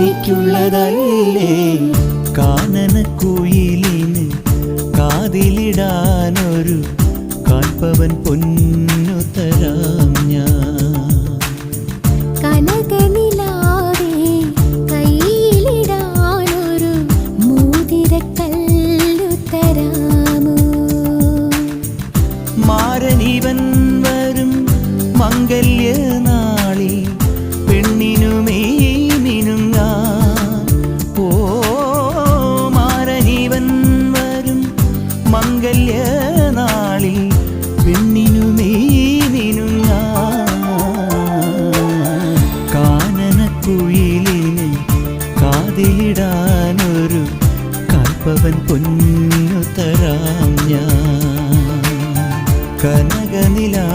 എനിക്കുള്ളതല്ലേ കാനനക്കുയിലിന് കാതിലിടാനൊരു കാൽപ്പവൻ പൊന്നു തരാം ഞാൻ. കനകനിലാവേ കയ്യിലിടാനൊരു മോതിരക്കല്ലു തരാമോ? മാരനിവൻ വരും മംഗല്യനാളിൽ പെണ്ണിനുമേ മിനുങ്ങാം. ഓ മാരനിവൻ വരും മംഗല്യനാളിൽ പെണ്ണിനുമേ മിനുങ്ങാം. കാനനക്കുയിലിന് കാതിലിടാനൊരു കാൽപ്പവൻ പൊന്നു തരാം ഞാൻ. കനകനിലാ